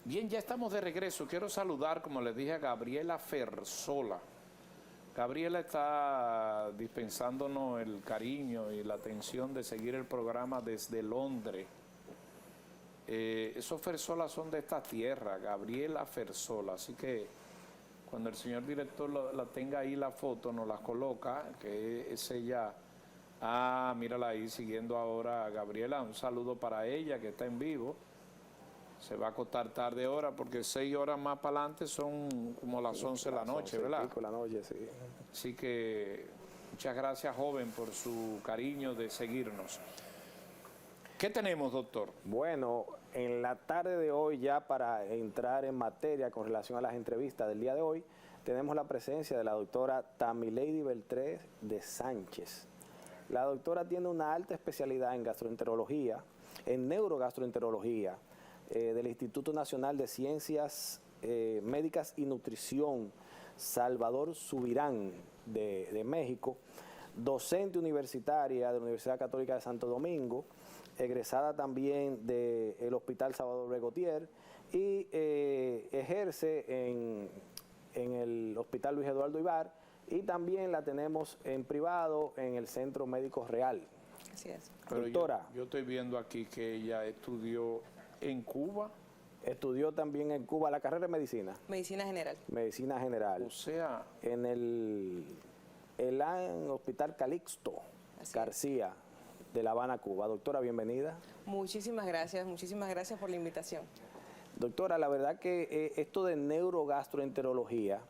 Bien, ya estamos de regreso. Quiero saludar, como les dije, a Gabriela Fersola. Gabriela está dispensándonos el cariño y la atención de seguir el programa desde Londres. Esos Fersola son de esta tierra, Gabriela Fersola. Así que cuando el señor director la tenga ahí la foto, nos la coloca, que es ella. Ah, mírala ahí siguiendo ahora a Gabriela. Un saludo para ella que está en vivo. Se va a acostar tarde ahora porque 6 horas más para adelante son como las 11 de la noche, ¿verdad? La noche, sí. Así que muchas gracias, joven, por su cariño de seguirnos. ¿Qué tenemos, doctor? Bueno, en la tarde de hoy, ya para entrar en materia con relación a las entrevistas del día de hoy, tenemos la presencia de la doctora Tamileidi Beltré de Sánchez. La doctora tiene una alta especialidad en gastroenterología, en neurogastroenterología, del Instituto Nacional de Ciencias Médicas y Nutrición, Salvador Subirán, de México, docente universitaria de la Universidad Católica de Santo Domingo, egresada también del Hospital Salvador Bregotier y ejerce en el Hospital Luis Eduardo Ibar, y también la tenemos en privado en el Centro Médico Real. Así es. Pero doctora, yo estoy viendo aquí que ella estudió en Cuba. Estudió también en Cuba la carrera de medicina. Medicina general. Medicina general. O sea, En el Hospital Calixto García de La Habana, Cuba. Doctora, bienvenida. Muchísimas gracias por la invitación. Doctora, la verdad que esto de neurogastroenterología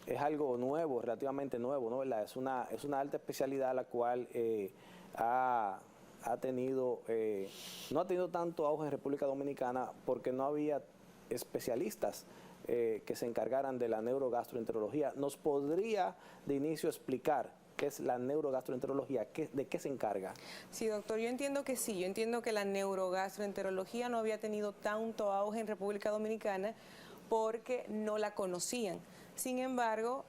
es algo nuevo, relativamente nuevo, ¿no? ¿Verdad? Es una alta especialidad a la cual no ha tenido tanto auge en República Dominicana porque no había especialistas que se encargaran de la neurogastroenterología. ¿Nos podría de inicio explicar qué es la neurogastroenterología? ¿De qué se encarga? Sí, doctor, yo entiendo que sí. Yo entiendo que la neurogastroenterología no había tenido tanto auge en República Dominicana porque no la conocían. Sin embargo,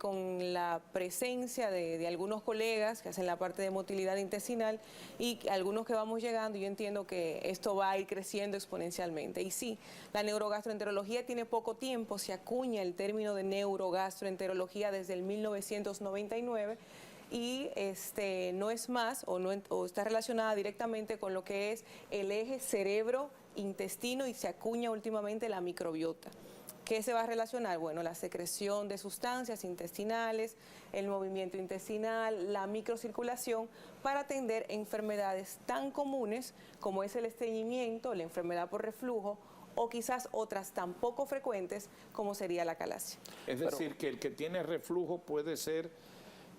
con la presencia de algunos colegas que hacen la parte de motilidad intestinal y algunos que vamos llegando, yo entiendo que esto va a ir creciendo exponencialmente. Y sí, la neurogastroenterología tiene poco tiempo, se acuña el término de neurogastroenterología desde el 1999 y no es más o está relacionada directamente con lo que es el eje cerebro-intestino y se acuña últimamente la microbiota. ¿Qué se va a relacionar? Bueno, la secreción de sustancias intestinales, el movimiento intestinal, la microcirculación para atender enfermedades tan comunes como es el estreñimiento, la enfermedad por reflujo o quizás otras tan poco frecuentes como sería la calasia. es decir, que el que tiene reflujo puede ser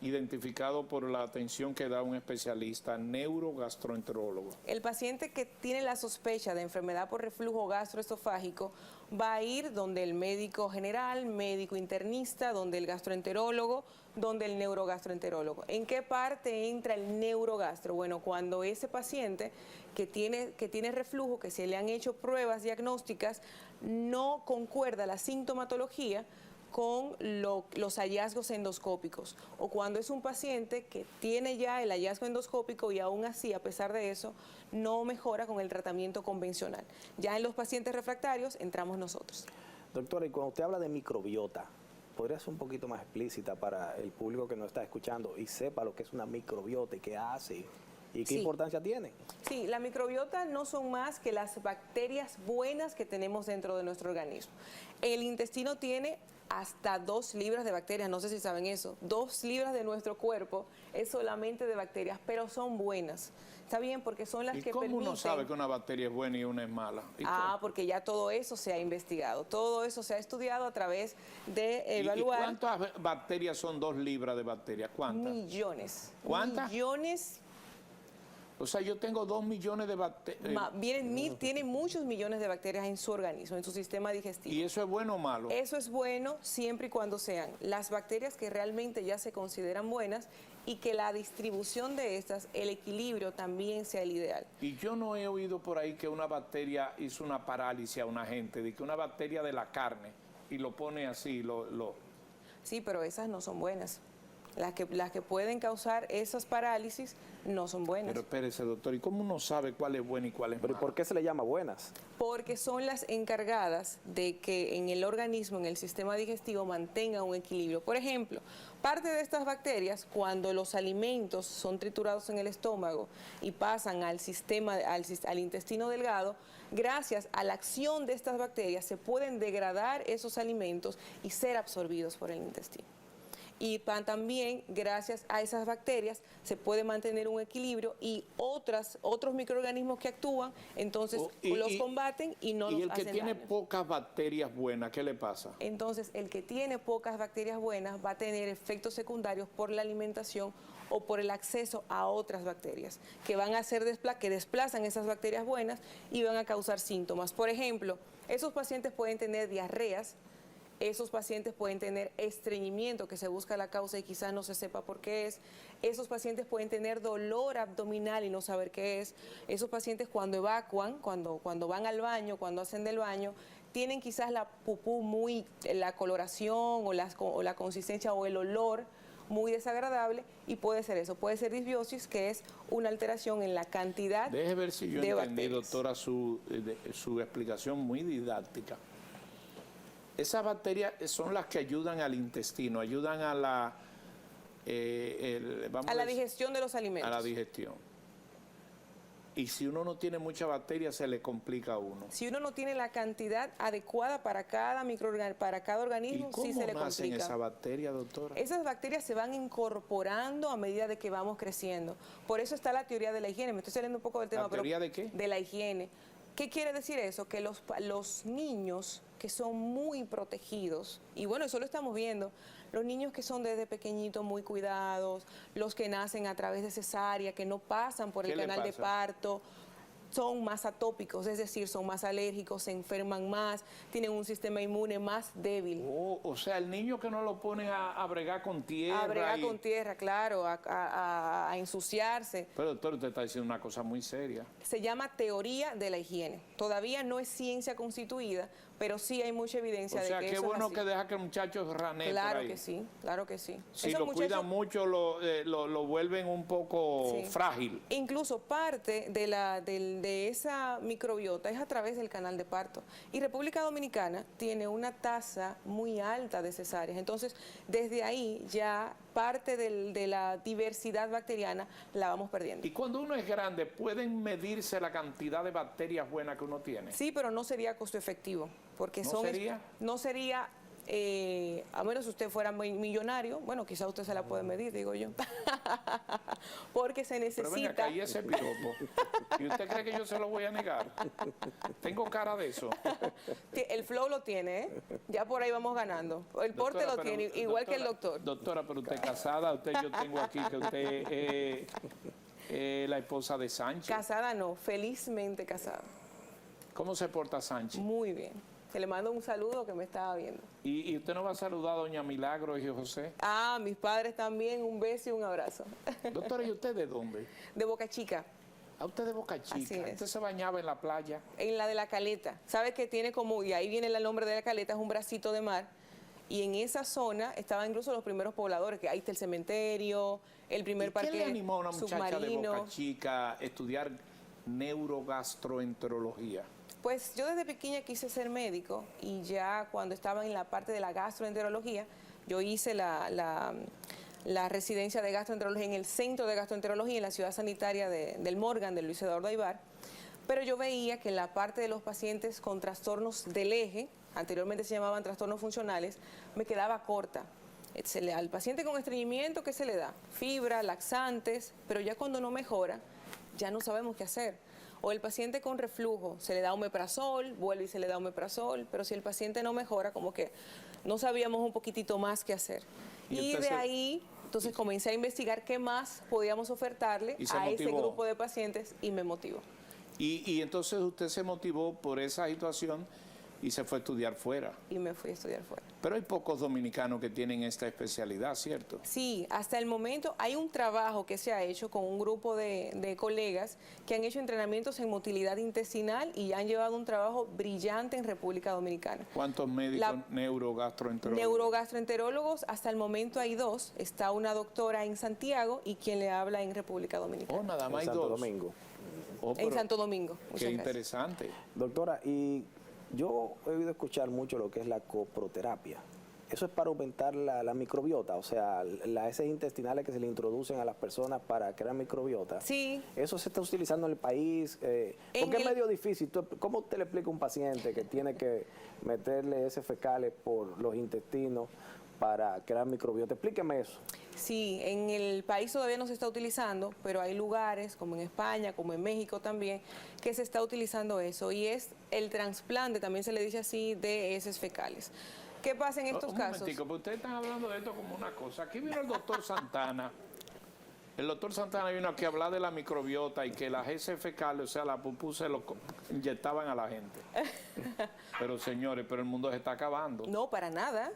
identificado por la atención que da un especialista neurogastroenterólogo. El paciente que tiene la sospecha de enfermedad por reflujo gastroesofágico va a ir donde el médico general, médico internista, donde el gastroenterólogo, donde el neurogastroenterólogo. ¿En qué parte entra el neurogastro? Bueno, cuando ese paciente que tiene reflujo, que se le han hecho pruebas diagnósticas, no concuerda la sintomatología con los hallazgos endoscópicos, o cuando es un paciente que tiene ya el hallazgo endoscópico y aún así, a pesar de eso, no mejora con el tratamiento convencional. Ya en los pacientes refractarios entramos nosotros. Doctora, y cuando usted habla de microbiota, ¿podría ser un poquito más explícita para el público que nos está escuchando y sepa lo que es una microbiota y qué hace y qué importancia tiene? Sí, la microbiota no son más que las bacterias buenas que tenemos dentro de nuestro organismo. El intestino tiene hasta 2 libras de bacterias, no sé si saben eso, 2 libras de nuestro cuerpo es solamente de bacterias, pero son buenas. Está bien, porque son las que permiten... ¿Y cómo uno sabe que una bacteria es buena y una es mala? Porque ya todo eso se ha investigado, todo eso se ha estudiado a través de evaluar... ¿Y cuántas bacterias son 2 libras de bacterias? ¿Cuántas? Millones. ¿Cuántas? Millones. O sea, yo tengo 2 millones de bacterias. Tiene muchos millones de bacterias en su organismo, en su sistema digestivo. ¿Y eso es bueno o malo? Eso es bueno siempre y cuando sean las bacterias que realmente ya se consideran buenas y que la distribución de estas, el equilibrio también sea el ideal. Y yo no he oído por ahí que una bacteria hizo una parálisis a una gente, de que una bacteria de la carne y lo pone así, Sí, pero esas no son buenas. las que pueden causar esas parálisis no son buenas. Pero espérese, doctor, ¿y cómo uno sabe cuál es buena y cuál es ¿Pero mala? por qué se le llama buenas? Porque son las encargadas de que en el organismo, en el sistema digestivo, mantenga un equilibrio. Por ejemplo, parte de estas bacterias, cuando los alimentos son triturados en el estómago y pasan al sistema, al intestino delgado, gracias a la acción de estas bacterias se pueden degradar esos alimentos y ser absorbidos por el intestino. Y también, gracias a esas bacterias, se puede mantener un equilibrio y otros microorganismos que actúan, entonces los combaten y no los hacen daño. Y el que tiene pocas bacterias buenas, ¿qué le pasa? Entonces, el que tiene pocas bacterias buenas va a tener efectos secundarios por la alimentación o por el acceso a otras bacterias que van a hacer que desplazan esas bacterias buenas y van a causar síntomas. Por ejemplo, esos pacientes pueden tener diarreas. Esos pacientes pueden tener estreñimiento, que se busca la causa y quizás no se sepa por qué es. Esos pacientes pueden tener dolor abdominal y no saber qué es. Esos pacientes cuando evacúan, cuando van al baño, cuando hacen del baño, tienen quizás la pupú la coloración o la consistencia o el olor muy desagradable y puede ser eso. Puede ser disbiosis, que es una alteración en la cantidad de bacterias. Deje ver si yo entendí, doctora, su explicación muy didáctica. Esas bacterias son las que ayudan al intestino, ayudan a la digestión de los alimentos. A la digestión. Y si uno no tiene mucha bacteria, se le complica a uno. Si uno no tiene la cantidad adecuada para cada organismo, sí se le complica. ¿Y cómo nacen esas bacterias, doctora? Esas bacterias se van incorporando a medida de que vamos creciendo. Por eso está la teoría de la higiene. Me estoy saliendo un poco del tema. ¿La teoría de qué? De la higiene. ¿Qué quiere decir eso? Que los niños que son muy protegidos, y bueno, eso lo estamos viendo, los niños que son desde pequeñitos muy cuidados, los que nacen a través de cesárea, que no pasan por el canal de parto, son más atópicos, es decir, son más alérgicos, se enferman más, tienen un sistema inmune más débil. O sea, el niño que no lo ponen a bregar con tierra. A bregar con tierra, claro, a ensuciarse. Pero doctor, usted está diciendo una cosa muy seria. Se llama teoría de la higiene. Todavía no es ciencia constituida, pero sí hay mucha evidencia de que eso es así. O sea, qué bueno que deja que el muchacho ranee por ahí. Claro que sí, claro que sí. Si lo cuidan mucho, lo vuelven un poco frágil. Incluso parte de esa microbiota es a través del canal de parto. Y República Dominicana tiene una tasa muy alta de cesáreas. Entonces, desde ahí ya parte de la diversidad bacteriana la vamos perdiendo. Y cuando uno es grande, ¿pueden medirse la cantidad de bacterias buenas que uno tiene? Sí, pero no sería costo efectivo. Porque ¿No sería? A menos usted fuera millonario, bueno, quizá usted se la puede medir, digo yo. Porque se necesita... Pero venga, acá hay ese piropo. ¿Y usted cree que yo se lo voy a negar? Tengo cara de eso. El flow lo tiene, ¿eh? Ya por ahí vamos ganando. El porte lo tiene, igual que el doctor. Doctora, pero usted es casada, yo tengo aquí que usted es la esposa de Sánchez. Casada no, felizmente casada. ¿Cómo se porta Sánchez? Muy bien. Se le mando un saludo que me estaba viendo. ¿Y usted nos va a saludar a doña Milagro y José? Ah, mis padres también, un beso y un abrazo. Doctora, ¿y usted de dónde? De Boca Chica. ¿A usted de Boca Chica? Así es. ¿Usted se bañaba en la playa? En la de la Caleta. ¿Sabe que tiene como, y ahí viene el nombre de la Caleta, es un bracito de mar? Y en esa zona estaban incluso los primeros pobladores, que ahí está el cementerio, el primer parque submarino. ¿Qué le animó a una muchacha de Boca Chica a estudiar neurogastroenterología? Pues yo desde pequeña quise ser médico y ya cuando estaba en la parte de la gastroenterología, yo hice la residencia de gastroenterología en el Centro de Gastroenterología en la ciudad sanitaria del Morgan, de Luis Eduardo Aybar, pero yo veía que en la parte de los pacientes con trastornos del eje, anteriormente se llamaban trastornos funcionales, me quedaba corta. Al paciente con estreñimiento, ¿qué se le da? Fibra, laxantes, pero ya cuando no mejora, ya no sabemos qué hacer. O el paciente con reflujo, se le da omeprazol, vuelve y se le da omeprazol, pero si el paciente no mejora, como que no sabíamos un poquitito más qué hacer. Y de ahí, entonces comencé a investigar qué más podíamos ofertarle a ese grupo de pacientes y me motivó. Y entonces usted se motivó por esa situación y se fue a estudiar fuera. y me fui a estudiar fuera. Pero hay pocos dominicanos que tienen esta especialidad, ¿cierto? Sí, hasta el momento hay un trabajo que se ha hecho con un grupo de colegas que han hecho entrenamientos en motilidad intestinal y han llevado un trabajo brillante en República Dominicana. ¿Cuántos médicos neurogastroenterólogos? Neurogastroenterólogos, hasta el momento hay 2. Está una doctora en Santiago y quien le habla en República Dominicana. Oh, nada más hay En Santo 2. Domingo. Oh, En pero Santo Domingo. Qué Muchas gracias. interesante. Doctora, y yo he oído escuchar mucho lo que es la coproterapia. Eso es para aumentar la microbiota, o sea, las heces intestinales que se le introducen a las personas para crear microbiota. Sí. Eso se está utilizando en el país. Porque es medio difícil. ¿Cómo usted le explica a un paciente que tiene que meterle heces fecales por los intestinos para crear microbiota? Explíqueme eso. Sí, en el país todavía no se está utilizando, pero hay lugares, como en España, como en México también, que se está utilizando eso. Y es el trasplante, también se le dice así, de heces fecales. ¿Qué pasa en estos Un casos? momentico, porque ustedes están hablando de esto como una cosa. Aquí vino el doctor Santana. El doctor Santana vino aquí a hablar de la microbiota y que las heces fecales, o sea, la pupú se lo inyectaban a la gente. Pero señores, pero el mundo se está acabando. No, para nada.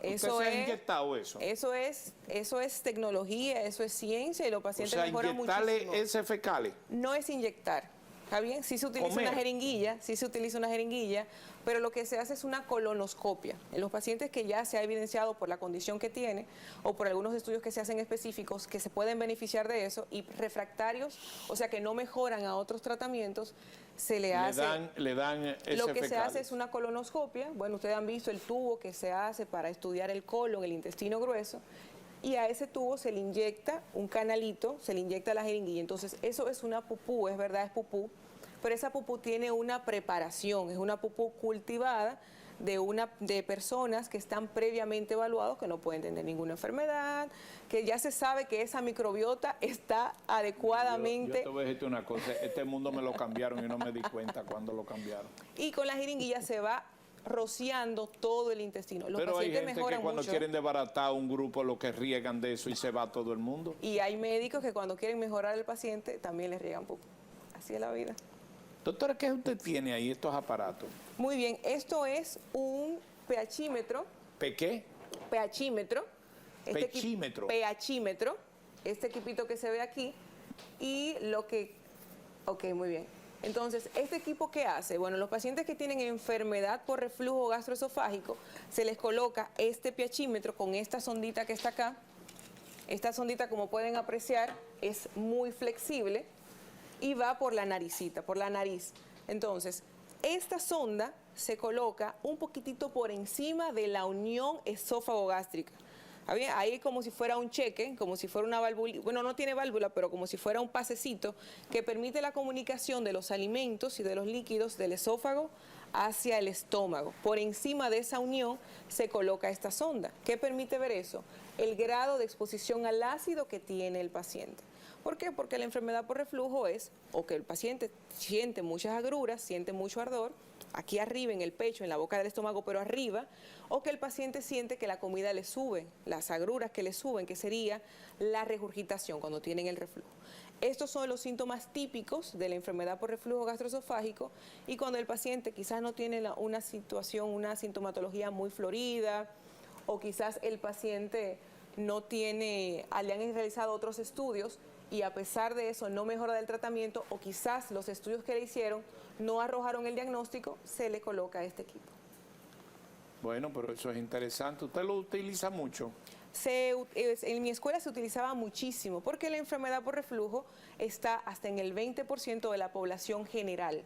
¿Usted se ha inyectado eso? Eso es tecnología, eso es ciencia y los O pacientes sea, mejoran inyectarle muchísimo. heces fecales. No es inyectar, ¿está bien? Sí se utiliza Comer. una jeringuilla, sí se utiliza una jeringuilla, pero lo que se hace es una colonoscopia. En los pacientes que ya se ha evidenciado por la condición que tiene o por algunos estudios que se hacen específicos que se pueden beneficiar de eso y refractarios, o sea que no mejoran a otros tratamientos, se le hace... Le dan heces Lo que se fecales. hace es una colonoscopia. Bueno, ustedes han visto el tubo que se hace para estudiar el colon, el intestino grueso, y a ese tubo se le inyecta un canalito, se le inyecta la jeringuilla. Entonces, eso es una pupú, es verdad, es pupú, pero esa pupú tiene una preparación, es una pupú cultivada de personas que están previamente evaluados, que no pueden tener ninguna enfermedad, que ya se sabe que esa microbiota está adecuadamente... Yo te voy a decirte una cosa, este mundo me lo cambiaron y no me di cuenta cuando lo cambiaron. Y con la jeringuilla se va rociando todo el intestino. Los Pero hay pacientes gente que mejoran cuando mucho. quieren desbaratar un grupo lo que riegan de eso y se va todo el mundo. Y hay médicos que cuando quieren mejorar al paciente también les riegan pupú. Así es la vida. Doctora, ¿qué usted tiene ahí, estos aparatos? Muy bien, esto es un pHímetro. ¿Qué? pHímetro. Pechímetro. pHímetro. Este equipito que se ve aquí. Y lo que... Ok, muy bien. Entonces, ¿este equipo qué hace? Bueno, los pacientes que tienen enfermedad por reflujo gastroesofágico, se les coloca este pHímetro con esta sondita que está acá. Esta sondita, como pueden apreciar, es muy flexible y va por la naricita, por la nariz. Entonces, esta sonda se coloca un poquitito por encima de la unión esófago-gástrica. ¿Está bien? Ahí como si fuera un cheque, como si fuera una válvula, bueno, no tiene válvula, pero como si fuera un pasecito que permite la comunicación de los alimentos y de los líquidos del esófago hacia el estómago. Por encima de esa unión se coloca esta sonda. ¿Qué permite ver eso? El grado de exposición al ácido que tiene el paciente. ¿Por qué? Porque la enfermedad por reflujo es o que el paciente siente muchas agruras, siente mucho ardor, aquí arriba en el pecho, en la boca del estómago, pero arriba, o que el paciente siente que la comida le sube, las agruras que le suben, que sería la regurgitación cuando tienen el reflujo. Estos son los síntomas típicos de la enfermedad por reflujo gastroesofágico y cuando el paciente quizás no tiene una situación, una sintomatología muy florida o quizás el paciente no tiene, le han realizado otros estudios y a pesar de eso no mejora del tratamiento o quizás los estudios que le hicieron no arrojaron el diagnóstico, se le coloca este equipo. Bueno, pero eso es interesante. ¿Usted lo utiliza mucho? En mi escuela se utilizaba muchísimo porque la enfermedad por reflujo está hasta en el 20% de la población general.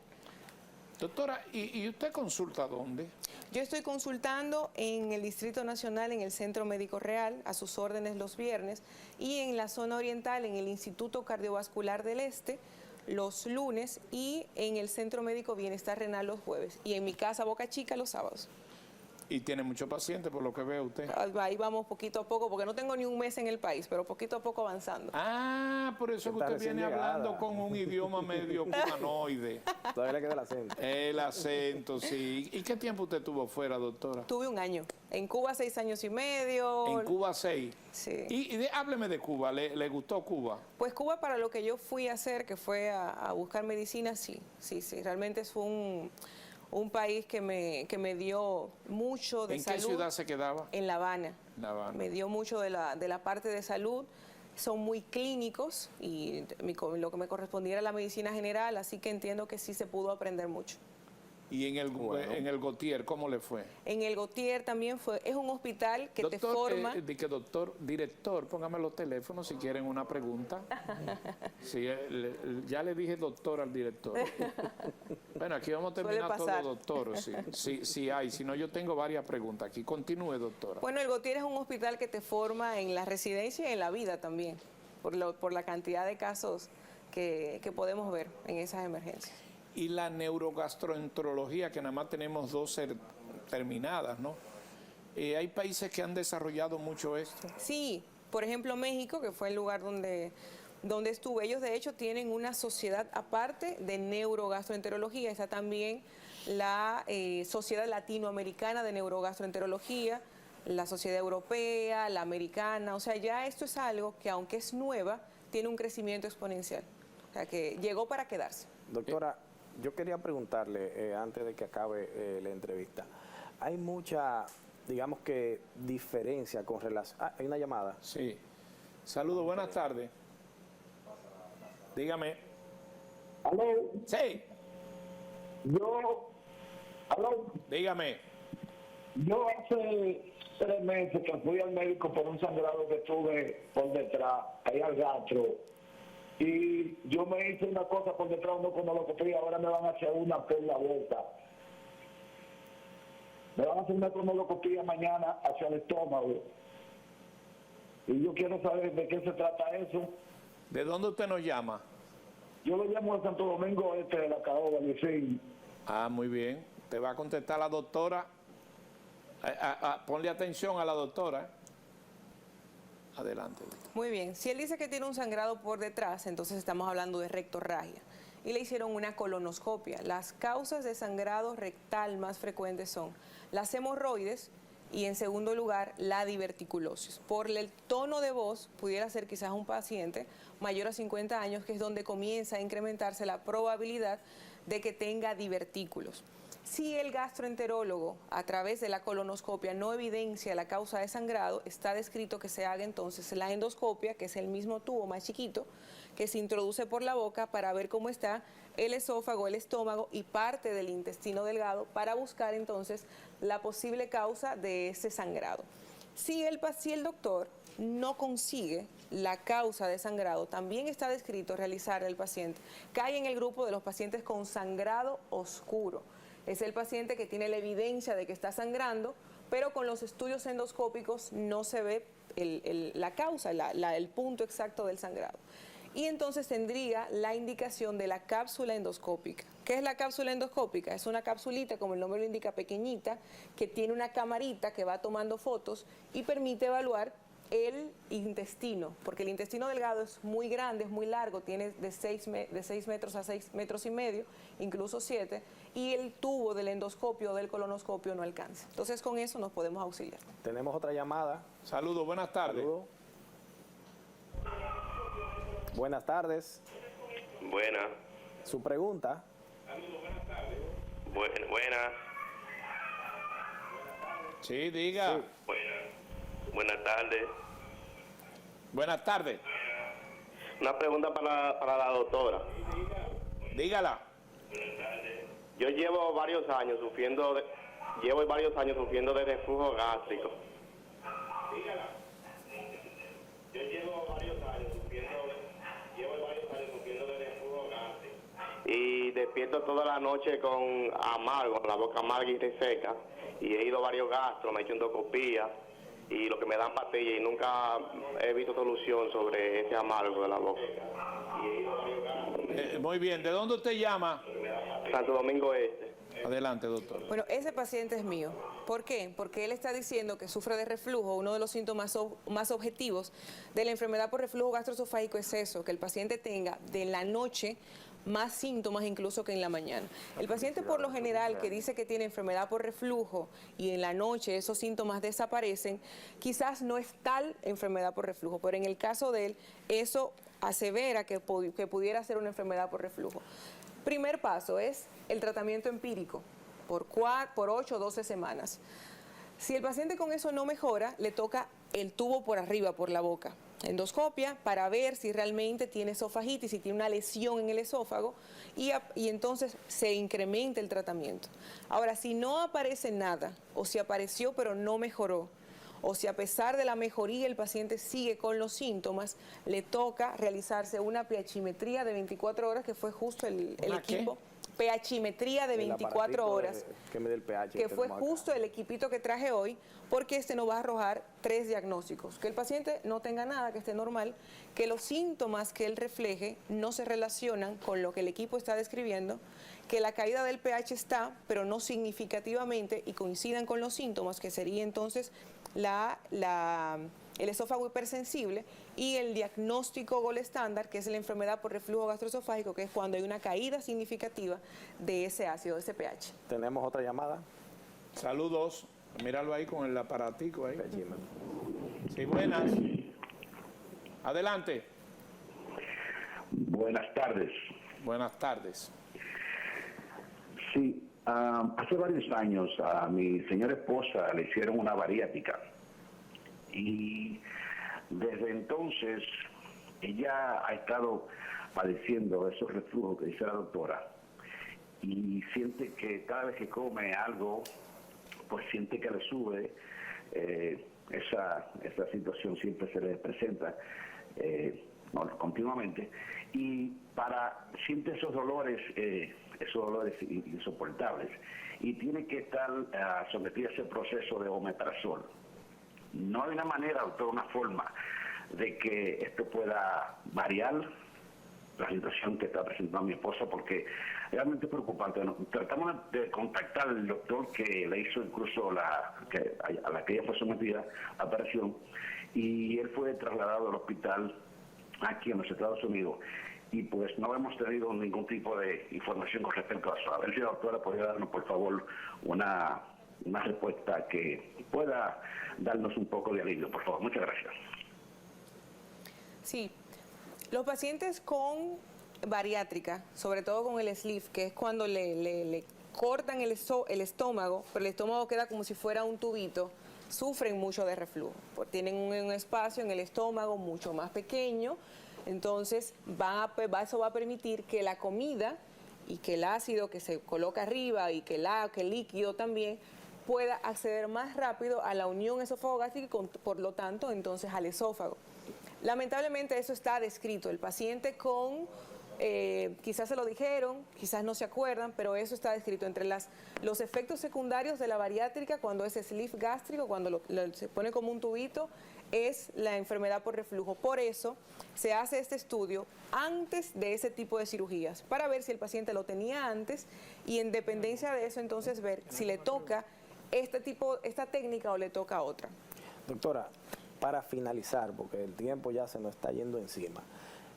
Doctora, ¿y usted consulta dónde? Yo estoy consultando en el Distrito Nacional, en el Centro Médico Real, a sus órdenes los viernes, y en la zona oriental, en el Instituto Cardiovascular del Este, los lunes, y en el Centro Médico Bienestar Renal los jueves, y en mi casa Boca Chica los sábados. Y tiene muchos pacientes, por lo que ve usted. Ahí vamos poquito a poco, porque no tengo ni un mes en el país, pero poquito a poco avanzando. Ah, por eso que usted viene hablando con un idioma medio cubanoide. Todavía le queda el acento. El acento, sí. ¿Y qué tiempo usted tuvo fuera, doctora? Tuve un año. En Cuba 6 años y medio. En Cuba 6. Sí. Hábleme de Cuba. ¿Le gustó Cuba? Pues Cuba, para lo que yo fui a hacer, que fue a buscar medicina, sí. Realmente fue un país que me dio mucho de ¿En salud. qué ciudad se quedaba? En La Habana. La Habana. Me dio mucho de la parte de salud. Son muy clínicos y lo que me correspondía era la medicina general, así que entiendo que sí se pudo aprender mucho. ¿Y en el Gautier cómo le fue? En el Gautier también es un hospital que te forma. Director, póngame los teléfonos si quieren una pregunta. Sí, ya le dije doctor al director. Bueno, aquí vamos a terminar todo doctor. Sí, hay, si no yo tengo varias preguntas aquí. Continúe, doctora. Bueno, el Gautier es un hospital que te forma en la residencia y en la vida también, por la cantidad de casos que podemos ver en esas emergencias. Y la neurogastroenterología, que nada más tenemos 2 terminadas, ¿no? ¿Hay países que han desarrollado mucho esto? Sí, por ejemplo México, que fue el lugar donde estuve. Ellos de hecho tienen una sociedad aparte de neurogastroenterología. Está también la Sociedad Latinoamericana de Neurogastroenterología, la Sociedad Europea, la Americana. O sea, ya esto es algo que aunque es nueva, tiene un crecimiento exponencial. O sea, que llegó para quedarse. Doctora, yo quería preguntarle, antes de que acabe la entrevista, ¿hay mucha, digamos que, diferencia con relación... hay una llamada. Sí. Saludos, buenas tardes. Dígame. ¿Aló? Sí. ¿Aló? Dígame. Yo hace 3 meses que fui al médico por un sangrado que tuve por detrás, ahí al gastro. Y yo me hice una cosa por detrás, una cronología, ahora me van a hacer una por la boca. Me van a hacer una cronología mañana hacia el estómago. Y yo quiero saber de qué se trata eso. ¿De dónde usted nos llama? Yo lo llamo de Santo Domingo Este, de la Caoba, Licey. Ah, muy bien. Te va a contestar la doctora. Ponle atención a la doctora. Adelante. Muy bien, si él dice que tiene un sangrado por detrás, entonces estamos hablando de rectorragia y le hicieron una colonoscopia. Las causas de sangrado rectal más frecuentes son las hemorroides y en segundo lugar la diverticulosis. Por el tono de voz pudiera ser quizás un paciente mayor a 50 años, que es donde comienza a incrementarse la probabilidad de que tenga divertículos. Si el gastroenterólogo a través de la colonoscopia no evidencia la causa de sangrado, está descrito que se haga entonces la endoscopia, que es el mismo tubo más chiquito, que se introduce por la boca para ver cómo está el esófago, el estómago y parte del intestino delgado para buscar entonces la posible causa de ese sangrado. Si el doctor no consigue la causa de sangrado, también está descrito realizar al paciente. Cae en el grupo de los pacientes con sangrado oscuro. Es el paciente que tiene la evidencia de que está sangrando, pero con los estudios endoscópicos no se ve la causa, el punto exacto del sangrado. Y entonces tendría la indicación de la cápsula endoscópica. ¿Qué es la cápsula endoscópica? Es una capsulita, como el nombre lo indica, pequeñita, que tiene una camarita que va tomando fotos y permite evaluar el intestino, porque el intestino delgado es muy grande, es muy largo, tiene de 6 metros a 6 metros y medio, incluso 7, y el tubo del endoscopio o del colonoscopio no alcanza. Entonces con eso nos podemos auxiliar. Tenemos otra llamada. Saludos, buenas tardes. Saludos. Buenas tardes. Buena. Su pregunta. Buena. Sí, diga. Sí. Buenas tardes. Buenas tardes. Una pregunta para la doctora. Dígala. Yo llevo varios años sufriendo de reflujo gástrico. Yo llevo varios años sufriendo de reflujo gástrico. Y despierto toda la noche con amargo, con la boca amarga y reseca. Y he ido a varios gastros, me he hecho endoscopía y lo que me dan pastillas y nunca he visto solución sobre ese amargo de la boca. Muy bien. ¿De dónde usted llama? Santo Domingo Este. Adelante, doctor. Bueno, ese paciente es mío. ¿Por qué? Porque él está diciendo que sufre de reflujo. Uno de los síntomas más objetivos de la enfermedad por reflujo gastroesofágico es eso, que el paciente tenga de la noche más síntomas incluso que en la mañana. El paciente por lo general que dice que tiene enfermedad por reflujo y en la noche esos síntomas desaparecen, quizás no es tal enfermedad por reflujo, pero en el caso de él eso asevera que pudiera ser una enfermedad por reflujo. Primer paso es el tratamiento empírico. por 8 o 12 semanas. Si el paciente con eso no mejora, le toca el tubo por arriba, por la boca, endoscopia, para ver si realmente tiene esofagitis, si tiene una lesión en el esófago, y entonces se incrementa el tratamiento. Ahora, si no aparece nada, o si apareció pero no mejoró, o si a pesar de la mejoría el paciente sigue con los síntomas, le toca realizarse una pHimetría de 24 horas, que fue justo el equipo. pHimetría de 24 horas, que mide el pH, que fue justo el equipito que traje hoy, porque este nos va a arrojar 3 diagnósticos: que el paciente no tenga nada, que esté normal, que los síntomas que él refleje no se relacionan con lo que el equipo está describiendo, que la caída del pH está, pero no significativamente, y coincidan con los síntomas, que sería entonces el esófago hipersensible, y el diagnóstico gold estándar, que es la enfermedad por reflujo gastroesofágico, que es cuando hay una caída significativa de ese ácido, de ese pH. ¿Tenemos otra llamada? Saludos. Míralo ahí con el aparatico ahí. Sí, buenas. Adelante. Buenas tardes. Buenas tardes. Sí, hace varios años a mi señora esposa le hicieron una bariátrica y desde entonces ella ha estado padeciendo esos reflujos que dice la doctora, y siente que cada vez que come algo, pues siente que le sube. Esa situación siempre se le presenta continuamente, y siente esos dolores insoportables, y tiene que estar sometida a ese proceso de omeprazol. No hay una manera, doctor, una forma de que esto pueda variar la situación que está presentando mi esposa, porque realmente es preocupante. Tratamos de contactar al doctor que le hizo incluso a la que ella fue sometida a la operación, y él fue trasladado al hospital aquí en los Estados Unidos, y pues no hemos tenido ningún tipo de información con respecto a eso. A ver si la doctora podría darnos, por favor, una respuesta que pueda darnos un poco de alivio, por favor. Muchas gracias. Sí, los pacientes con bariátrica, sobre todo con el sleeve, que es cuando le cortan el estómago, pero el estómago queda como si fuera un tubito, sufren mucho de reflujo, porque tienen un espacio en el estómago mucho más pequeño. Entonces eso va a permitir que la comida y que el ácido que se coloca arriba y que el líquido también pueda acceder más rápido a la unión esófago-gástrica y por lo tanto entonces al esófago. Lamentablemente eso está descrito. El paciente con, quizás se lo dijeron, quizás no se acuerdan, pero eso está descrito entre los efectos secundarios de la bariátrica, cuando es sleeve gástrico, cuando se pone como un tubito, es la enfermedad por reflujo. Por eso se hace este estudio antes de ese tipo de cirugías, para ver si el paciente lo tenía antes, y en dependencia de eso entonces ver si le toca esta técnica o le toca otra. Doctora, para finalizar, porque el tiempo ya se nos está yendo encima,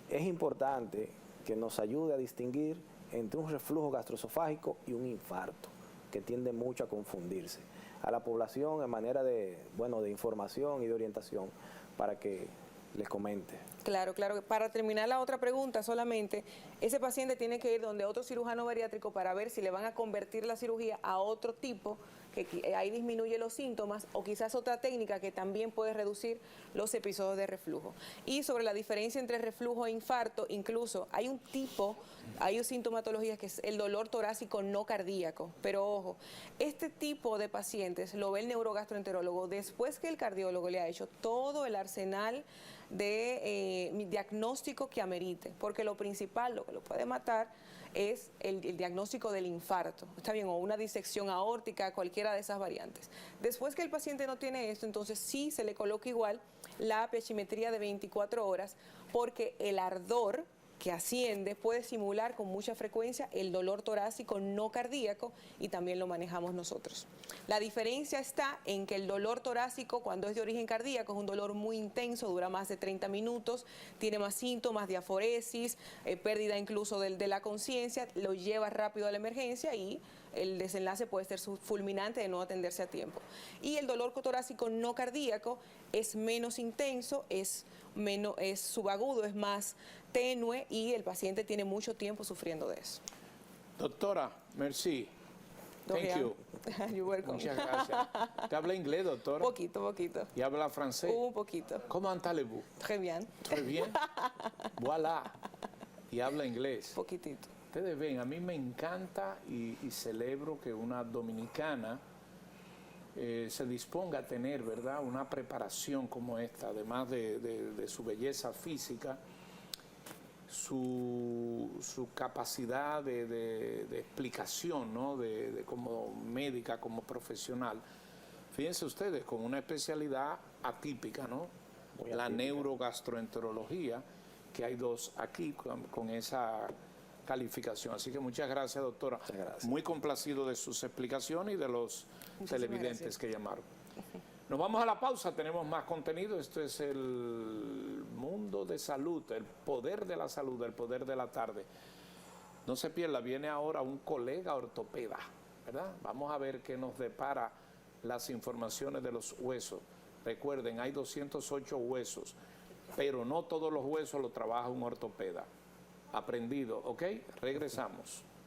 es importante que nos ayude a distinguir entre un reflujo gastroesofágico y un infarto, que tiende mucho a confundirse. A la población en manera de información y de orientación, para que les comente. Claro. Para terminar la otra pregunta, solamente, ese paciente tiene que ir donde otro cirujano bariátrico para ver si le van a convertir la cirugía a otro tipo, que ahí disminuye los síntomas, o quizás otra técnica que también puede reducir los episodios de reflujo. Y sobre la diferencia entre reflujo e infarto, incluso hay sintomatologías que es el dolor torácico no cardíaco, pero ojo, este tipo de pacientes lo ve el neurogastroenterólogo después que el cardiólogo le ha hecho todo el arsenal de diagnóstico que amerite, porque lo principal, lo que lo puede matar, es el diagnóstico del infarto, está bien, o una disección aórtica, cualquiera de esas variantes. Después que el paciente no tiene esto, entonces sí se le coloca igual la pHimetría de 24 horas, porque el ardor que asciende puede simular con mucha frecuencia el dolor torácico no cardíaco, y también lo manejamos nosotros. La diferencia está en que el dolor torácico, cuando es de origen cardíaco, es un dolor muy intenso, dura más de 30 minutos, tiene más síntomas de aforesis, pérdida incluso de la conciencia, lo lleva rápido a la emergencia y el desenlace puede ser fulminante de no atenderse a tiempo. Y el dolor torácico no cardíaco es menos intenso, es subagudo, es más tenue, y el paciente tiene mucho tiempo sufriendo de eso. Doctora, merci. Thank you. You're welcome. Muchas gracias. ¿Te habla inglés, doctora? Poquito. ¿Y habla francés? Un poquito. ¿Cómo entendez-vous? Très bien. Très bien. Voilà. Y habla inglés. Poquitito. Ustedes ven, a mí me encanta y celebro que una dominicana se disponga a tener, ¿verdad?, una preparación como esta, además de su belleza física, su capacidad de explicación, ¿no?, como médica, como profesional. Fíjense ustedes, con una especialidad atípica, ¿no? La neurogastroenterología, que hay dos aquí con esa calificación. Así que muchas gracias, doctora. Muchas gracias. Muy complacido de sus explicaciones y de los Muchísimas televidentes gracias. que llamaron. Nos vamos a la pausa, tenemos más contenido. Esto es el mundo de salud, el poder de la salud, el poder de la tarde. No se pierda, viene ahora un colega ortopeda, ¿verdad? Vamos a ver qué nos depara las informaciones de los huesos. Recuerden, hay 208 huesos, pero no todos los huesos los trabaja un ortopeda. Aprendido, ¿ok? Regresamos.